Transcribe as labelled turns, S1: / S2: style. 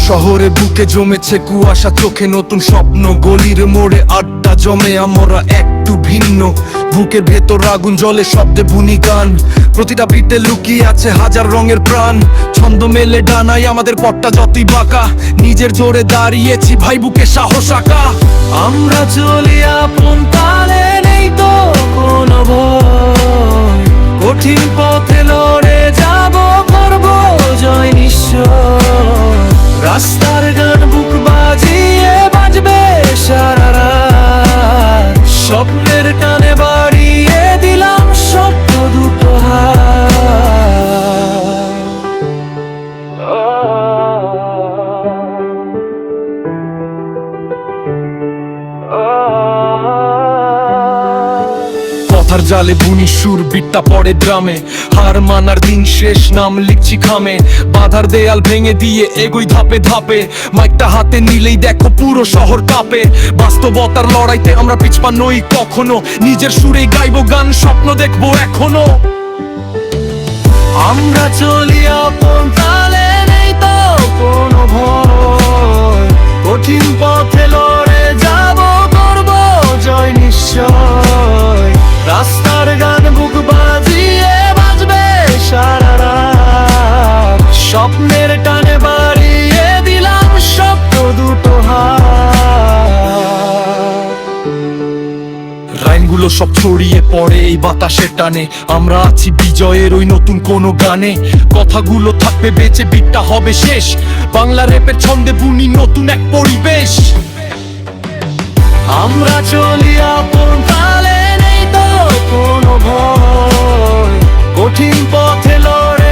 S1: শহরে বুকে জমেছে কুয়াশা, চোখে নতুন স্বপ্ন, গলির মোড়ে আড্ডা জমে আমরা একটু ভিন্ন। বুকের ভেতর আগুন জ্বলে, শব্দে বুনি গান, প্রতিটা বিটে লুকিয়ে আছে হাজার রঙের প্রাণ। ছন্দ মেলে ডানায় আমাদের পথটা যতই বাঁকা, নিজের জোরে দাঁড়িয়েছি ভাই বুকে সাহস আঁকা।
S2: আমরা চলি আপন তালে, নেই তো কোনো ভয়, কঠিন পথে লড়ে যাব, করব জয় নিশ্চয়। রাস্তার গান বুক বাজিয়ে বাজবে সারা রাত, স্বপ্নের টানে বাড়িয়ে দিলাম শব্দ দুটো হাত।
S1: কথার জালে বুনি সুর, বিটটা পড়ে ড্রামে, হার মানার দিন শেষ, নাম লিখছি খামে। বাধার দেয়াল ভেঙে দিয়ে এগোই ধাপে ধাপে, মাইকটা হাতে নিলেই দেখো পুরো শহর কাঁপে। বাস্তবতার লড়াইতে আমরা পিছপা নই কখনো, নিজের সুরেই গাইবো গান, স্বপ্ন দেখবো এখনো।
S2: আমরা চলি আপন তালে, নেই তো কোনো ভয়, কঠিন পথে লড়ে যাব, করব জয় নিশ্চয়। রাস্তার গান বুক বাজিয়ে বাজবে সারা রাত, স্বপ্নের টানে বাড়িয়ে দিলাম শব্দ দুটো হাত।
S1: লাইনগুলো সব ছড়িয়ে পড়ে এই বাতাসের টানে, আমরা আছি বিজয়ের ওই নতুন কোনো গানে। কথাগুলো থাকবে বেঁচে, বিটটা হবে শেষ, বাংলা র্যাপের ছন্দে বুনি নতুন এক পরিবেশ।
S2: আমরা চলি আপন তালে, নেই তো কোনো ভয়, কঠিন পথে লড়ে